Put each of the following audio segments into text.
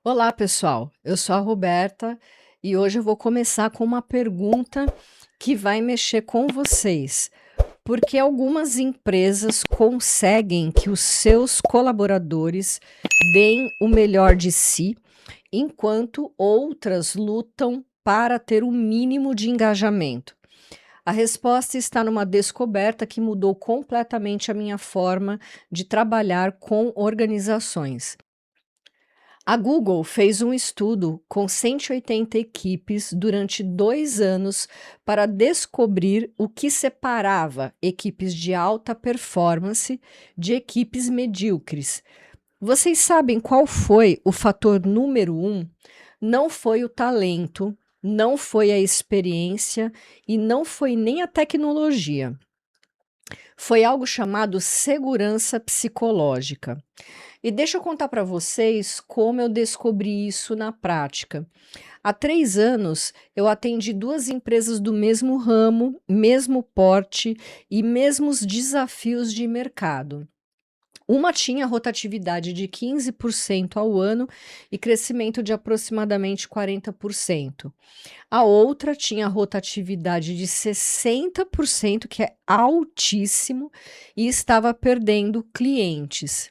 Olá, pessoal. Eu sou a Roberta e hoje eu vou começar com uma pergunta que vai mexer com vocês. Por que algumas empresas conseguem que os seus colaboradores deem o melhor de si, enquanto outras lutam para ter o mínimo de engajamento? A resposta está numa descoberta que mudou completamente a minha forma de trabalhar com organizações. A Google fez um estudo com 180 equipes durante 2 anos para descobrir o que separava equipes de alta performance de equipes medíocres. Vocês sabem qual foi o fator número um? Não foi o talento, não foi a experiência e não foi nem a tecnologia. Foi algo chamado segurança psicológica. E deixa eu contar para vocês como eu descobri isso na prática. Há 3 anos, eu atendi duas empresas do mesmo ramo, mesmo porte e mesmos desafios de mercado. Uma tinha rotatividade de 15% ao ano e crescimento de aproximadamente 40%. A outra tinha rotatividade de 60%, que é altíssimo, e estava perdendo clientes.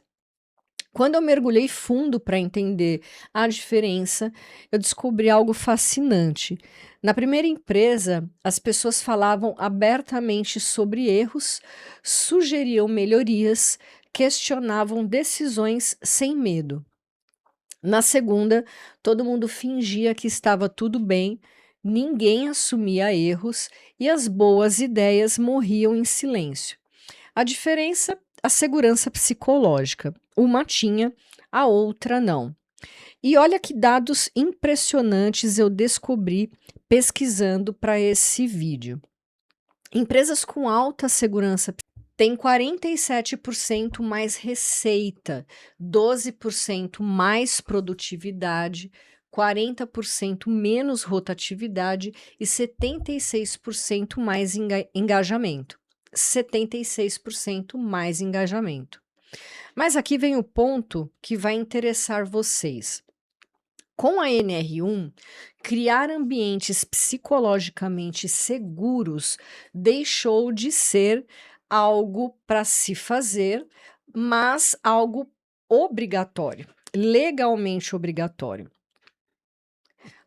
Quando eu mergulhei fundo para entender a diferença, eu descobri algo fascinante. Na primeira empresa, as pessoas falavam abertamente sobre erros, sugeriam melhorias, questionavam decisões sem medo. Na segunda, todo mundo fingia que estava tudo bem, ninguém assumia erros e as boas ideias morriam em silêncio. A diferença, a segurança psicológica. Uma tinha, a outra não. E olha que dados impressionantes eu descobri pesquisando para esse vídeo. Empresas com alta segurança têm 47% mais receita, 12% mais produtividade, 40% menos rotatividade e 76% mais engajamento. 76% mais engajamento. Mas aqui vem o ponto que vai interessar vocês. Com a NR1, criar ambientes psicologicamente seguros deixou de ser algo para se fazer, mas algo obrigatório, legalmente obrigatório.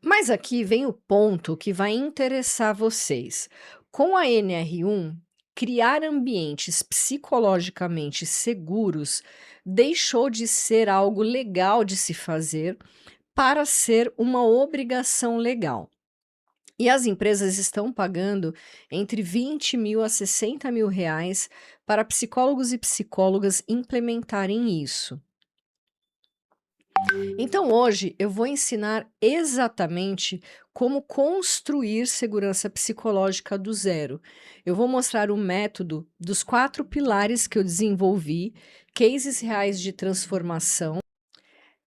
Mas aqui vem o ponto que vai interessar vocês. Com a NR1, criar ambientes psicologicamente seguros deixou de ser algo legal de se fazer para ser uma obrigação legal. E as empresas estão pagando entre 20 mil a 60 mil reais para psicólogos e psicólogas implementarem isso. Então, hoje eu vou ensinar exatamente como construir segurança psicológica do zero. Eu vou mostrar o método dos 4 pilares que eu desenvolvi, cases reais de transformação.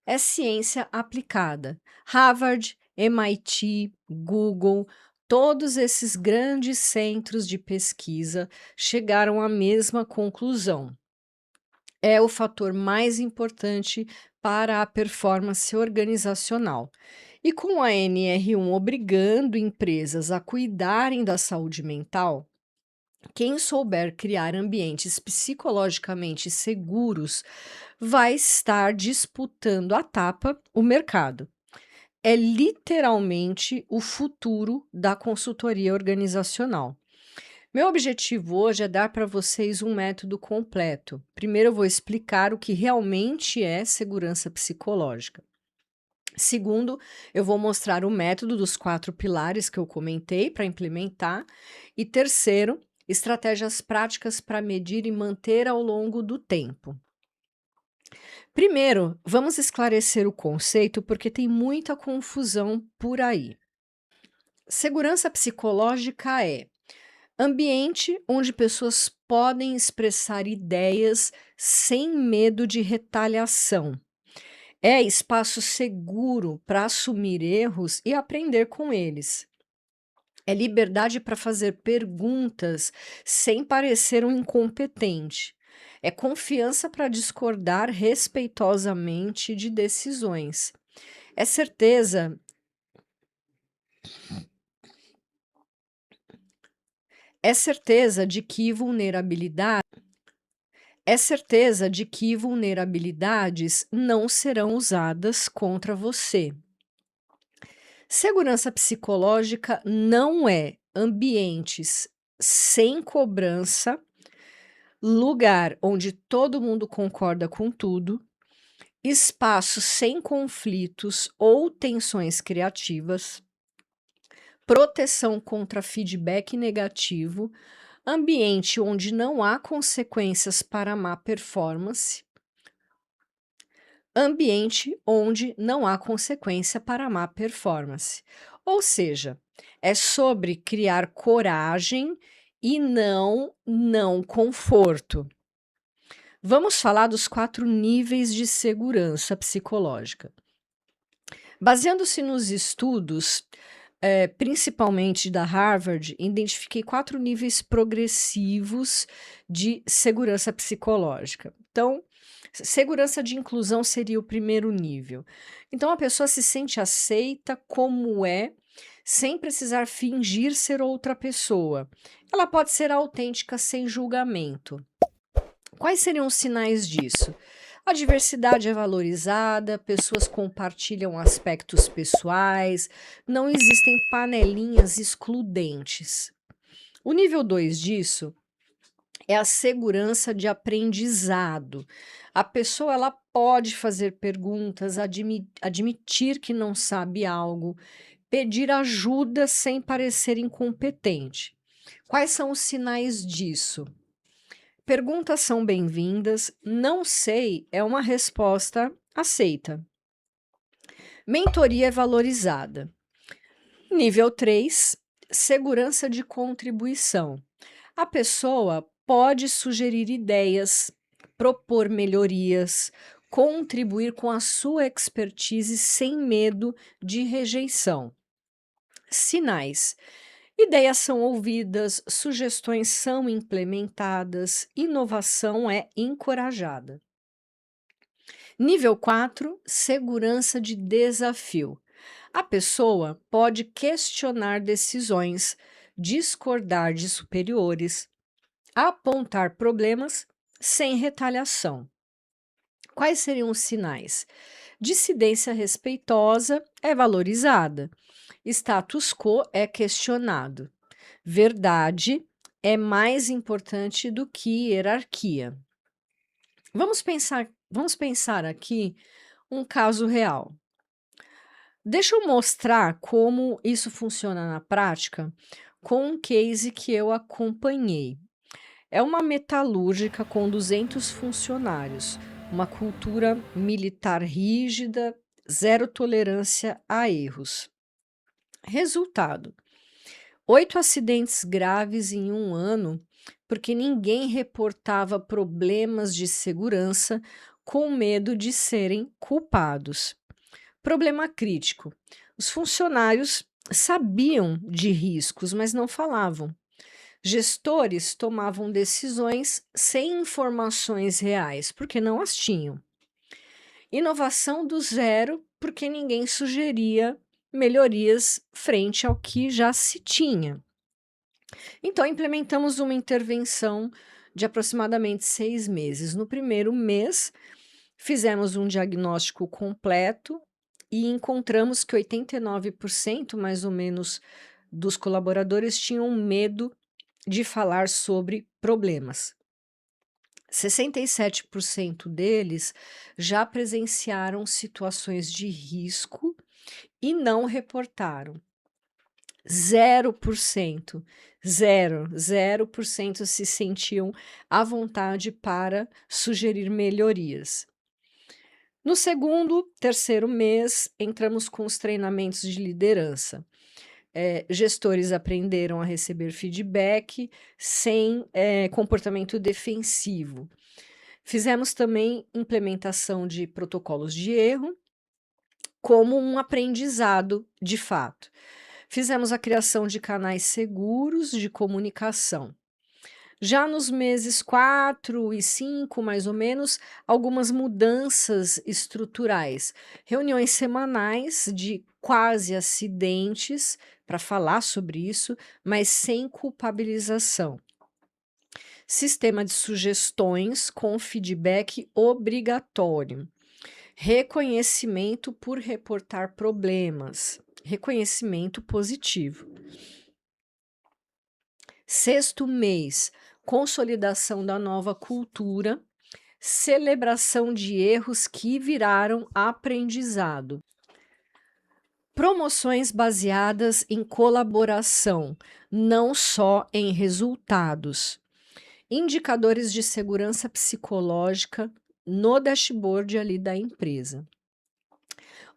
É ciência aplicada. Harvard, MIT, Google, todos esses grandes centros de pesquisa chegaram à mesma conclusão. É o fator mais importante para a performance organizacional. E com a NR1 obrigando empresas a cuidarem da saúde mental, quem souber criar ambientes psicologicamente seguros vai estar disputando a tapa o mercado. É literalmente o futuro da consultoria organizacional. Meu objetivo hoje é dar para vocês um método completo. Primeiro, eu vou explicar o que realmente é segurança psicológica. Segundo, eu vou mostrar o método dos 4 pilares que eu comentei para implementar. E terceiro, estratégias práticas para medir e manter ao longo do tempo. Primeiro, vamos esclarecer o conceito porque tem muita confusão por aí. Segurança psicológica é ambiente onde pessoas podem expressar ideias sem medo de retaliação. É espaço seguro para assumir erros e aprender com eles. É liberdade para fazer perguntas sem parecer um incompetente. É confiança para discordar respeitosamente de decisões. É certeza é certeza de que vulnerabilidades não serão usadas contra você. Segurança psicológica não é ambientes sem cobrança, lugar onde todo mundo concorda com tudo, espaços sem conflitos ou tensões criativas, proteção contra feedback negativo, ambiente onde não há consequências para má performance, ambiente onde não há consequência para má performance. Ou seja, é sobre criar coragem e não conforto. Vamos falar dos 4 níveis de segurança psicológica. Baseando-se nos estudos, principalmente da Harvard, identifiquei 4 níveis progressivos de segurança psicológica. Então, segurança de inclusão seria o primeiro nível. Então, a pessoa se sente aceita como é, sem precisar fingir ser outra pessoa. Ela pode ser autêntica sem julgamento. Quais seriam os sinais disso? A diversidade é valorizada, pessoas compartilham aspectos pessoais, não existem panelinhas excludentes. O nível 2 disso é a segurança de aprendizado. A pessoa ela pode fazer perguntas, admitir que não sabe algo, pedir ajuda sem parecer incompetente. Quais são os sinais disso? Perguntas são bem-vindas, não sei é uma resposta aceita. Mentoria é valorizada. Nível 3, segurança de contribuição. A pessoa pode sugerir ideias, propor melhorias, contribuir com a sua expertise sem medo de rejeição. Sinais: ideias são ouvidas, sugestões são implementadas, inovação é encorajada. Nível 4, segurança de desafio. A pessoa pode questionar decisões, discordar de superiores, apontar problemas sem retaliação. Quais seriam os sinais? Dissidência respeitosa é valorizada. Status quo é questionado. Verdade é mais importante do que hierarquia. Vamos pensar aqui um caso real. Deixa eu mostrar como isso funciona na prática com um case que eu acompanhei. É uma metalúrgica com 200 funcionários, uma cultura militar rígida, zero tolerância a erros. Resultado: 8 acidentes graves em um ano, porque ninguém reportava problemas de segurança com medo de serem culpados. Problema crítico: os funcionários sabiam de riscos, mas não falavam. Gestores tomavam decisões sem informações reais, porque não as tinham. Inovação do zero, porque ninguém sugeria melhorias frente ao que já se tinha. Então, implementamos uma intervenção de aproximadamente 6 meses. No primeiro mês, fizemos um diagnóstico completo e encontramos que 89%, mais ou menos, dos colaboradores tinham medo de falar sobre problemas. 67% deles já presenciaram situações de risco e não reportaram. 0%, 0% se sentiam à vontade para sugerir melhorias. No segundo, terceiro mês, entramos com os treinamentos de liderança. Gestores aprenderam a receber feedback sem comportamento defensivo. Fizemos também implementação de protocolos de erro como um aprendizado de fato. Fizemos a criação de canais seguros de comunicação. Já nos meses 4 e 5, mais ou menos, algumas mudanças estruturais. Reuniões semanais de quase acidentes para falar sobre isso, mas sem culpabilização. Sistema de sugestões com feedback obrigatório. Reconhecimento por reportar problemas. Reconhecimento positivo. Sexto mês, consolidação da nova cultura, celebração de erros que viraram aprendizado. Promoções baseadas em colaboração, não só em resultados. Indicadores de segurança psicológica no dashboard ali da empresa.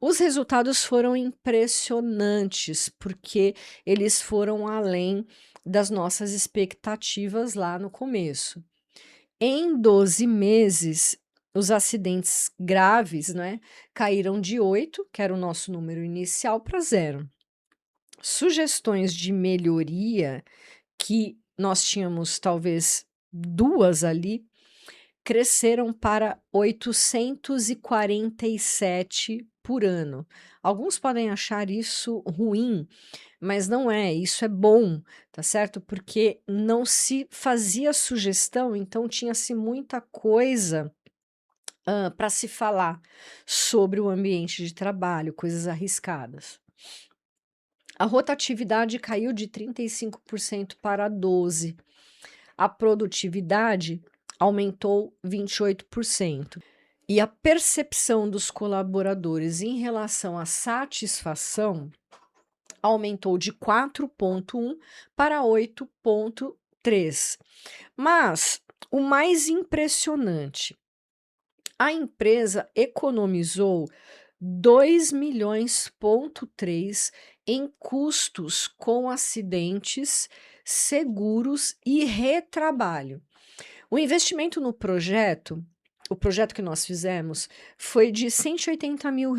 Os resultados foram impressionantes, porque eles foram além das nossas expectativas lá no começo. Em 12 meses, os acidentes graves, né, caíram de 8, que era o nosso número inicial, para 0. Sugestões de melhoria, que nós tínhamos talvez 2 ali, cresceram para 847 por ano. Alguns podem achar isso ruim, mas não é, isso é bom, tá certo? Porque não se fazia sugestão, então tinha-se muita coisa para se falar sobre o ambiente de trabalho, coisas arriscadas. A rotatividade caiu de 35% para 12%. A produtividade aumentou 28%. E a percepção dos colaboradores em relação à satisfação aumentou de 4,1 para 8,3. Mas o mais impressionante, a empresa economizou 2,3 milhões em custos com acidentes, seguros e retrabalho. O investimento no projeto, o projeto que nós fizemos, foi de R$180 mil.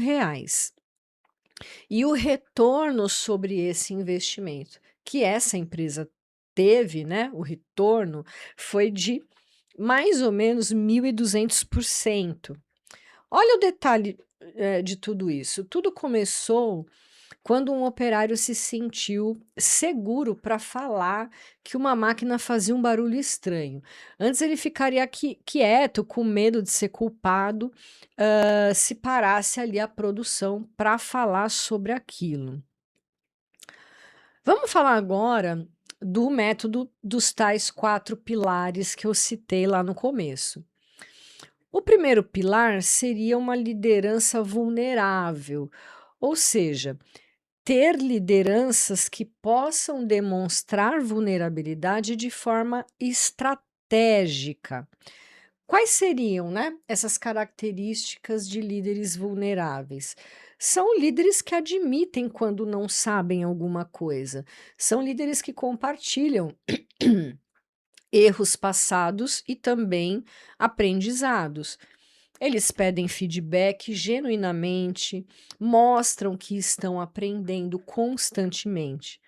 E o retorno sobre esse investimento que essa empresa teve, né, o retorno foi de mais ou menos 1.200%. Olha o detalhe de tudo isso. Tudo começou quando um operário se sentiu seguro para falar que uma máquina fazia um barulho estranho. Antes ele ficaria quieto, com medo de ser culpado, se parasse ali a produção para falar sobre aquilo. Vamos falar agora do método dos tais 4 pilares que eu citei lá no começo. O primeiro pilar seria uma liderança vulnerável, ou seja, ter lideranças que possam demonstrar vulnerabilidade de forma estratégica. Quais seriam, né, essas características de líderes vulneráveis? São líderes que admitem quando não sabem alguma coisa, são líderes que compartilham erros passados e também aprendizados. Eles pedem feedback genuinamente, mostram que estão aprendendo constantemente,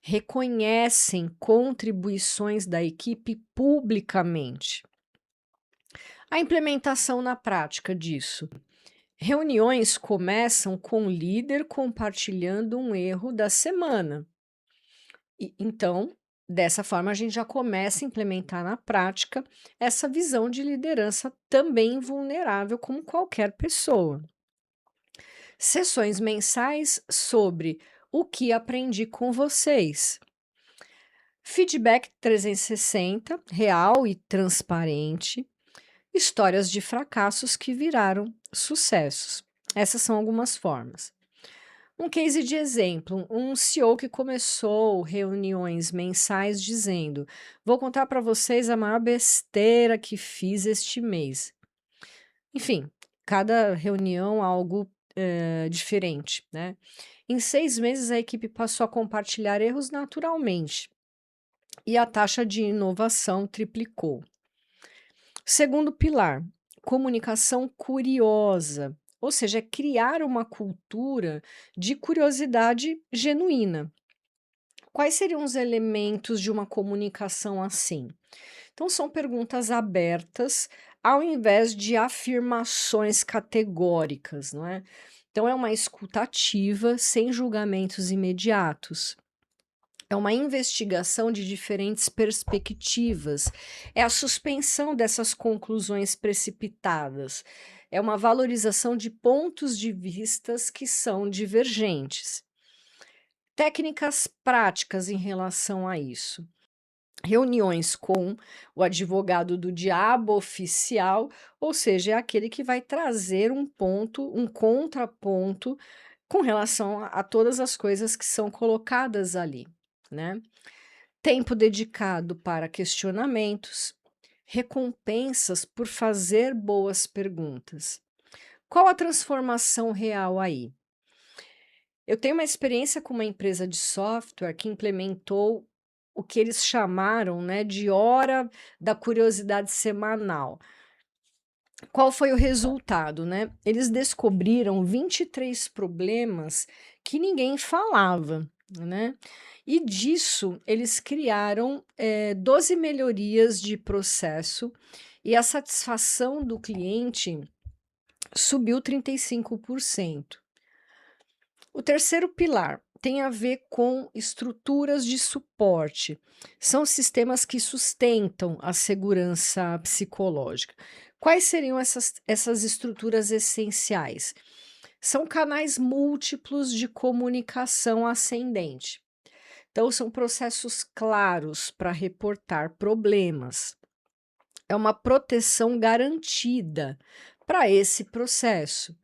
reconhecem contribuições da equipe publicamente. A implementação na prática disso. Reuniões começam com o líder compartilhando um erro da semana. Então, dessa forma, a gente já começa a implementar na prática essa visão de liderança também vulnerável, como qualquer pessoa. Sessões mensais sobre o que aprendi com vocês. Feedback 360, real e transparente. Histórias de fracassos que viraram sucessos. Essas são algumas formas. Um case de exemplo, um CEO que começou reuniões mensais dizendo: vou contar para vocês a maior besteira que fiz este mês. Enfim, cada reunião algo diferente, né? Em 6 meses, a equipe passou a compartilhar erros naturalmente e a taxa de inovação triplicou. Segundo pilar, comunicação curiosa, ou seja, é criar uma cultura de curiosidade genuína. Quais seriam os elementos de uma comunicação assim? Então, são perguntas abertas, ao invés de afirmações categóricas, não é? Então, é uma escuta ativa, sem julgamentos imediatos. É uma investigação de diferentes perspectivas, é a suspensão dessas conclusões precipitadas, é uma valorização de pontos de vistas que são divergentes. Técnicas práticas em relação a isso. Reuniões com o advogado do diabo oficial, ou seja, é aquele que vai trazer um ponto, um contraponto com relação a todas as coisas que são colocadas ali, né? Tempo dedicado para questionamentos, recompensas por fazer boas perguntas. Qual a transformação real aí? Eu tenho uma experiência com uma empresa de software que implementou o que eles chamaram, né, de hora da curiosidade semanal. Qual foi o resultado, né? Eles descobriram 23 problemas que ninguém falava, né? E disso eles criaram 12 melhorias de processo e a satisfação do cliente subiu 35%. O terceiro pilar tem a ver com estruturas de suporte. São sistemas que sustentam a segurança psicológica. Quais seriam essas estruturas essenciais? São canais múltiplos de comunicação ascendente. Então, são processos claros para reportar problemas. É uma proteção garantida para esse processo.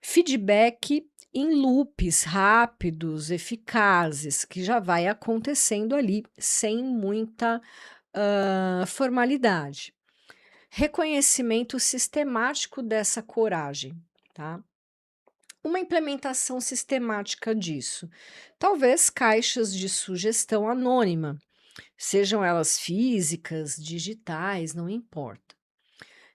Feedback em loops rápidos, eficazes, que já vai acontecendo ali sem muita formalidade. Reconhecimento sistemático dessa coragem, tá? Uma implementação sistemática disso. Talvez caixas de sugestão anônima, sejam elas físicas, digitais, não importa.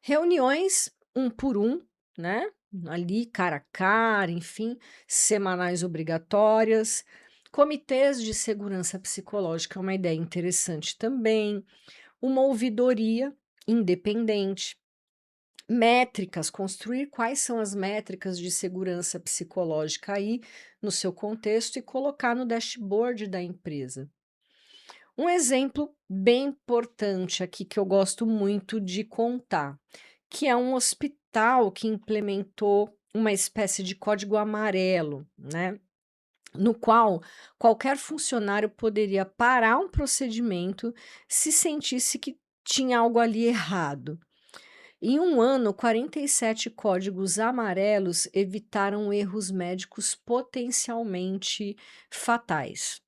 Reuniões um por um, né? Ali, cara a cara, enfim, semanais obrigatórias. Comitês de segurança psicológica é uma ideia interessante também. Uma ouvidoria independente. Métricas, construir quais são as métricas de segurança psicológica aí no seu contexto e colocar no dashboard da empresa. Um exemplo bem importante aqui que eu gosto muito de contar, que é um hospital que implementou uma espécie de código amarelo, né? No qual qualquer funcionário poderia parar um procedimento se sentisse que tinha algo ali errado. Em um ano, 47 códigos amarelos evitaram erros médicos potencialmente fatais.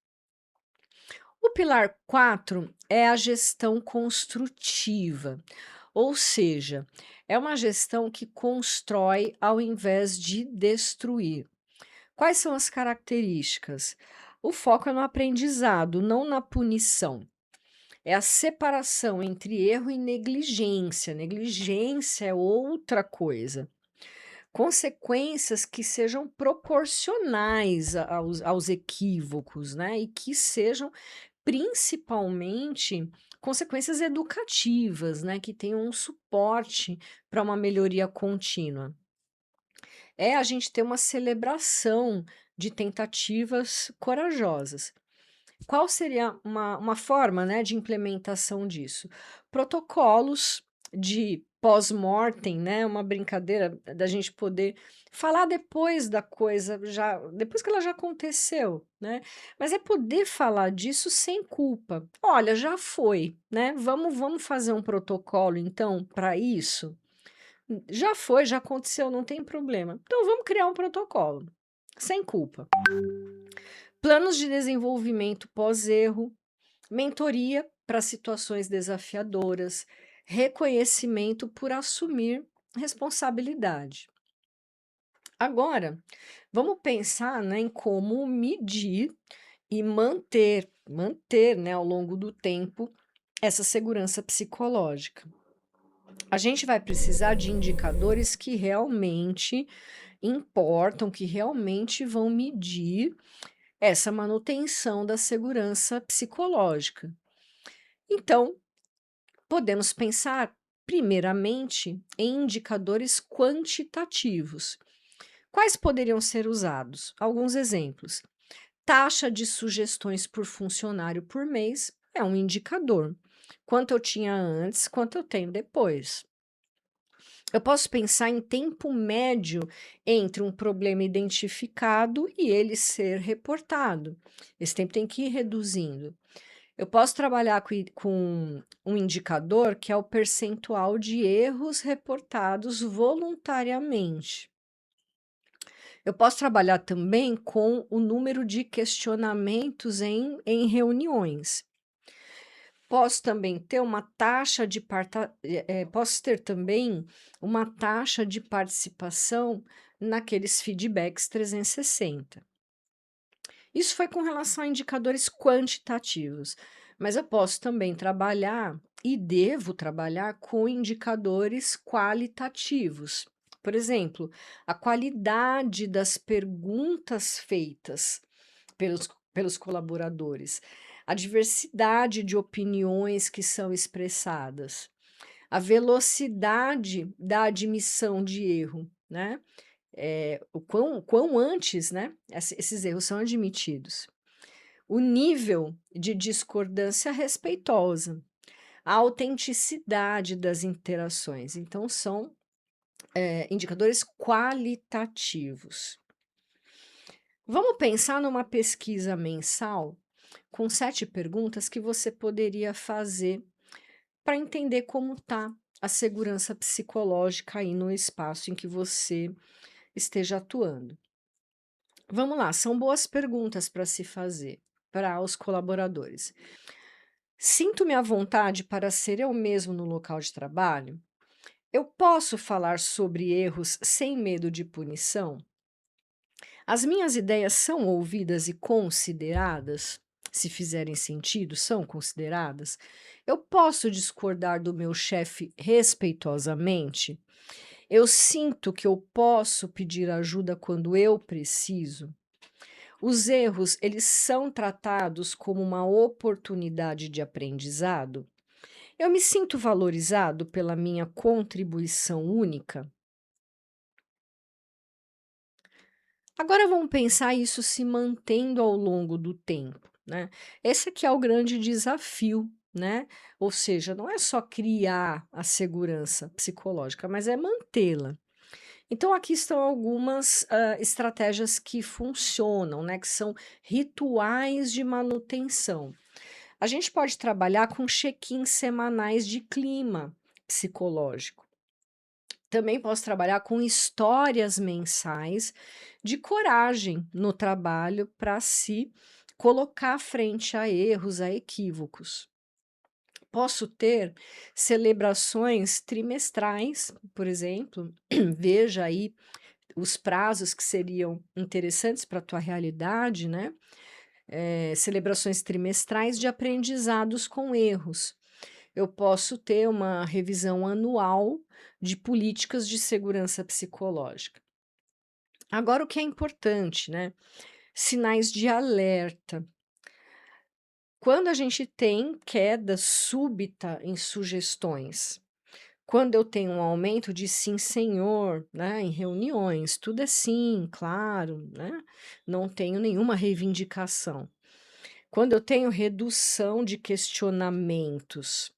O pilar 4 é a gestão construtiva, ou seja, é uma gestão que constrói ao invés de destruir. Quais são as características? O foco é no aprendizado, não na punição. É a separação entre erro e negligência. Negligência é outra coisa. Consequências que sejam proporcionais aos equívocos, né? E que sejam principalmente consequências educativas, né? Que tenham um suporte para uma melhoria contínua. É a gente ter uma celebração de tentativas corajosas. Qual seria uma forma, né, de implementação disso? Protocolos de pós-mortem, né, uma brincadeira da gente poder falar depois da coisa, já depois que ela já aconteceu, né? Mas é poder falar disso sem culpa. Olha, já foi, né? Vamos fazer um protocolo então para isso? Já foi, já aconteceu, não tem problema. Então vamos criar um protocolo sem culpa. Planos de desenvolvimento pós-erro, mentoria para situações desafiadoras, reconhecimento por assumir responsabilidade. Agora, vamos pensar, né, em como medir e manter, né, ao longo do tempo essa segurança psicológica. A gente vai precisar de indicadores que realmente importam, que realmente vão medir essa manutenção da segurança psicológica. Então, podemos pensar, primeiramente, em indicadores quantitativos. Quais poderiam ser usados? Alguns exemplos. Taxa de sugestões por funcionário por mês é um indicador. Quanto eu tinha antes, quanto eu tenho depois. Eu posso pensar em tempo médio entre um problema identificado e ele ser reportado. Esse tempo tem que ir reduzindo. Eu posso trabalhar com um indicador que é o percentual de erros reportados voluntariamente. Eu posso trabalhar também com o número de questionamentos em reuniões. Posso também ter uma taxa de posso ter também uma taxa de participação naqueles feedbacks 360. Isso foi com relação a indicadores quantitativos, mas eu posso também trabalhar e devo trabalhar com indicadores qualitativos. Por exemplo, a qualidade das perguntas feitas pelos colaboradores, a diversidade de opiniões que são expressadas, a velocidade da admissão de erro, né? O quão antes, né, esses erros são admitidos. O nível de discordância respeitosa, a autenticidade das interações. Então, são indicadores qualitativos. Vamos pensar numa pesquisa mensal com 7 perguntas que você poderia fazer para entender como está a segurança psicológica aí no espaço em que você esteja atuando. Vamos lá, são boas perguntas para se fazer para os colaboradores. Sinto-me à vontade para ser eu mesmo no local de trabalho? Eu posso falar sobre erros sem medo de punição? As minhas ideias são ouvidas e consideradas? Se fizerem sentido, são consideradas? Eu posso discordar do meu chefe respeitosamente? Eu sinto que eu posso pedir ajuda quando eu preciso? Os erros, eles são tratados como uma oportunidade de aprendizado? Eu me sinto valorizado pela minha contribuição única? Agora vamos pensar isso se mantendo ao longo do tempo, né? Esse aqui é o grande desafio, né? Ou seja, não é só criar a segurança psicológica, mas é mantê-la. Então, aqui estão algumas estratégias que funcionam, né? Que são rituais de manutenção. A gente pode trabalhar com check-ins semanais de clima psicológico. Também posso trabalhar com histórias mensais de coragem no trabalho para se colocar frente a erros, a equívocos. Posso ter celebrações trimestrais, por exemplo, veja aí os prazos que seriam interessantes para a tua realidade, né? Celebrações trimestrais de aprendizados com erros. Eu posso ter uma revisão anual de políticas de segurança psicológica. Agora, o que é importante, né? Sinais de alerta. Quando a gente tem queda súbita em sugestões, quando eu tenho um aumento de sim, senhor, né, em reuniões, tudo é sim, claro, né? Não tenho nenhuma reivindicação. Quando eu tenho redução de questionamentos,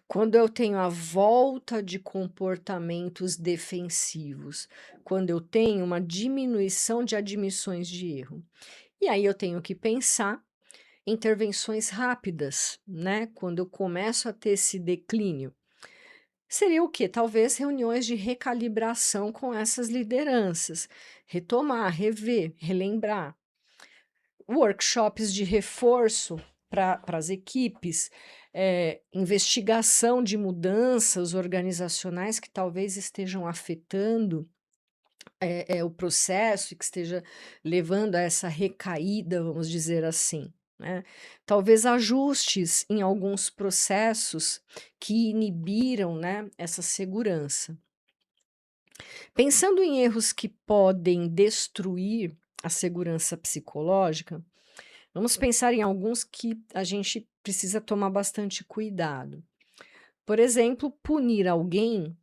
quando eu tenho a volta de comportamentos defensivos, quando eu tenho uma diminuição de admissões de erro. E aí eu tenho que pensar intervenções rápidas, né? Quando eu começo a ter esse declínio. Seria o quê? Talvez reuniões de recalibração com essas lideranças, retomar, rever, relembrar. Workshops de reforço para as equipes, investigação de mudanças organizacionais que talvez estejam afetando o processo e que esteja levando a essa recaída, vamos dizer assim, né? Talvez ajustes em alguns processos que inibiram, né, essa segurança. Pensando em erros que podem destruir a segurança psicológica, vamos pensar em alguns que a gente precisa tomar bastante cuidado. Por exemplo, punir alguém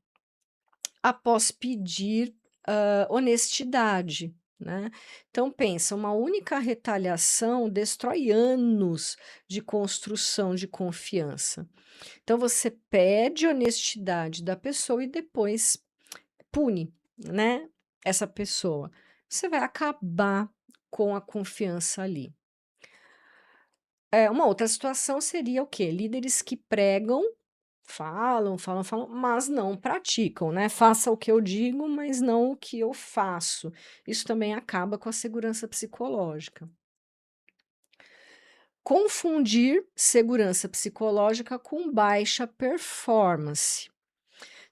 após pedir, honestidade, né. Então pensa, uma única retaliação destrói anos de construção de confiança. Então você pede honestidade da pessoa e depois pune, né, essa pessoa. Você vai acabar com a confiança ali. Uma outra situação seria o quê? Líderes que pregam, falam, falam, falam, mas não praticam, né. Faça o que eu digo, mas não o que eu faço. Isso também acaba com a segurança psicológica. Confundir segurança psicológica com baixa performance.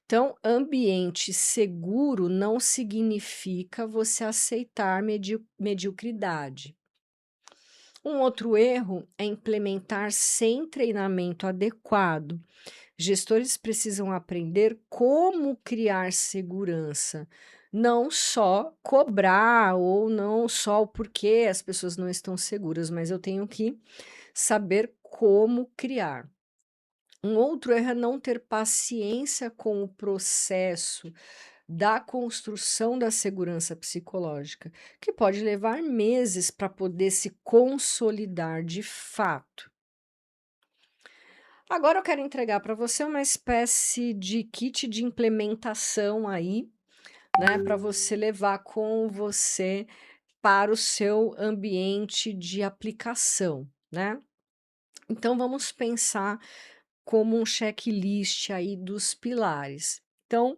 Então, ambiente seguro não significa você aceitar mediocridade. Um outro erro é implementar sem treinamento adequado. Gestores precisam aprender como criar segurança, não só cobrar ou não só o porquê as pessoas não estão seguras, mas eu tenho que saber como criar. Um outro erro é não ter paciência com o processo da construção da segurança psicológica, que pode levar meses para poder se consolidar de fato. Agora eu quero entregar para você uma espécie de kit de implementação aí, né, para você levar com você para o seu ambiente de aplicação, né. Então vamos pensar como um checklist aí dos pilares. Então,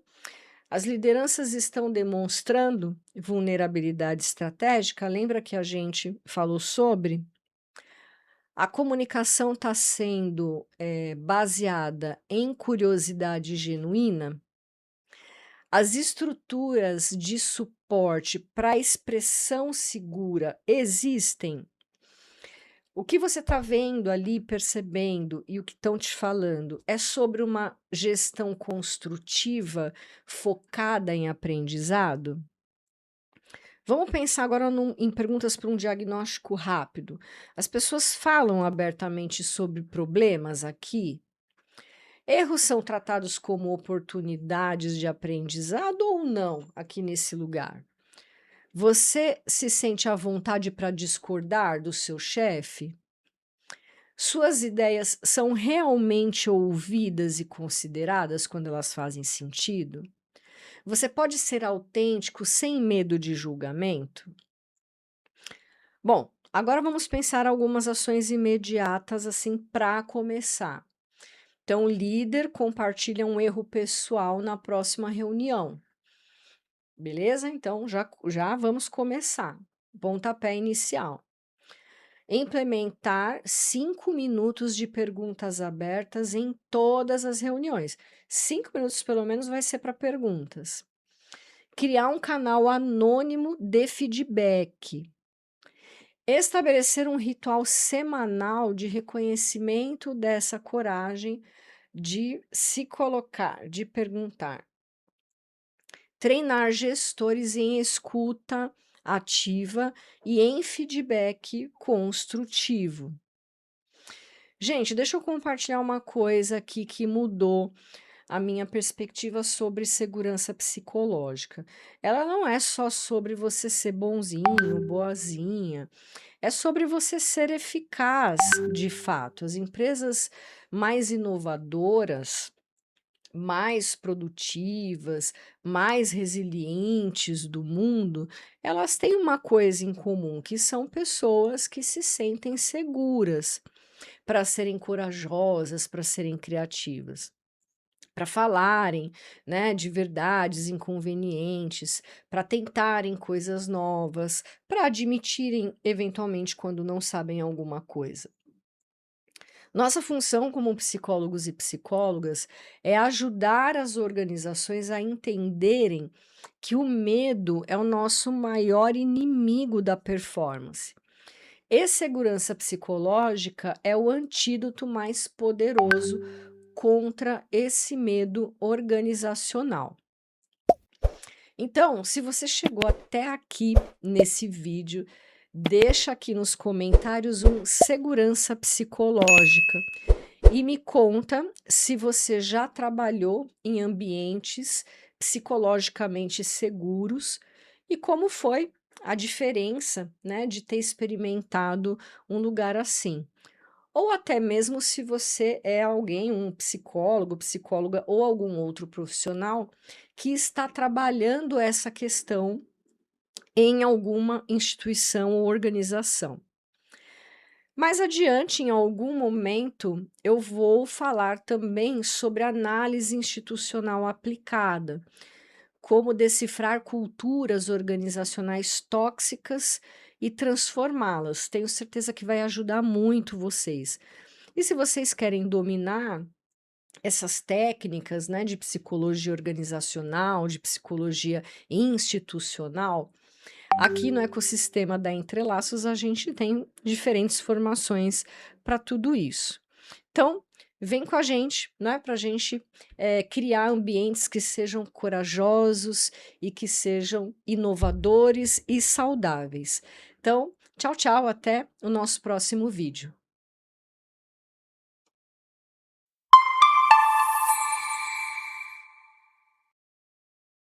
as lideranças estão demonstrando vulnerabilidade estratégica, lembra que a gente falou sobre? A comunicação está sendo, baseada em curiosidade genuína? As estruturas de suporte para expressão segura existem? O que você está vendo ali, percebendo e o que estão te falando é sobre uma gestão construtiva focada em aprendizado? Vamos pensar agora em perguntas para um diagnóstico rápido. As pessoas falam abertamente sobre problemas aqui? Erros são tratados como oportunidades de aprendizado ou não aqui nesse lugar? Você se sente à vontade para discordar do seu chefe? Suas ideias são realmente ouvidas e consideradas quando elas fazem sentido? Você pode ser autêntico sem medo de julgamento? Bom, agora vamos pensar algumas ações imediatas assim para começar. Então, o líder compartilha um erro pessoal na próxima reunião. Beleza? Então, já vamos começar. Pontapé inicial. Implementar 5 minutos de perguntas abertas em todas as reuniões. 5 minutos, pelo menos, vai ser para perguntas. Criar um canal anônimo de feedback. Estabelecer um ritual semanal de reconhecimento dessa coragem de se colocar, de perguntar. Treinar gestores em escuta ativa e em feedback construtivo. Gente, deixa eu compartilhar uma coisa aqui que mudou a minha perspectiva sobre segurança psicológica. Ela não é só sobre você ser bonzinho, boazinha, é sobre você ser eficaz de fato. As empresas mais inovadoras, mais produtivas, mais resilientes do mundo, elas têm uma coisa em comum, que são pessoas que se sentem seguras para serem corajosas, para serem criativas, para falarem, né, de verdades inconvenientes, para tentarem coisas novas, para admitirem eventualmente quando não sabem alguma coisa. Nossa função como psicólogos e psicólogas é ajudar as organizações a entenderem que o medo é o nosso maior inimigo da performance. E segurança psicológica é o antídoto mais poderoso contra esse medo organizacional. Então, se você chegou até aqui nesse vídeo, deixa aqui nos comentários um segurança psicológica e me conta se você já trabalhou em ambientes psicologicamente seguros e como foi a diferença, né, de ter experimentado um lugar assim. Ou até mesmo se você é alguém, um psicólogo, psicóloga ou algum outro profissional que está trabalhando essa questão em alguma instituição ou organização. Mais adiante, em algum momento, eu vou falar também sobre análise institucional aplicada, como decifrar culturas organizacionais tóxicas e transformá-las. Tenho certeza que vai ajudar muito vocês. E se vocês querem dominar essas técnicas, né, de psicologia organizacional, de psicologia institucional, aqui no ecossistema da Entrelaços a gente tem diferentes formações para tudo isso. Então, vem com a gente, né, para a gente criar ambientes que sejam corajosos e que sejam inovadores e saudáveis. Então, tchau, tchau, até o nosso próximo vídeo.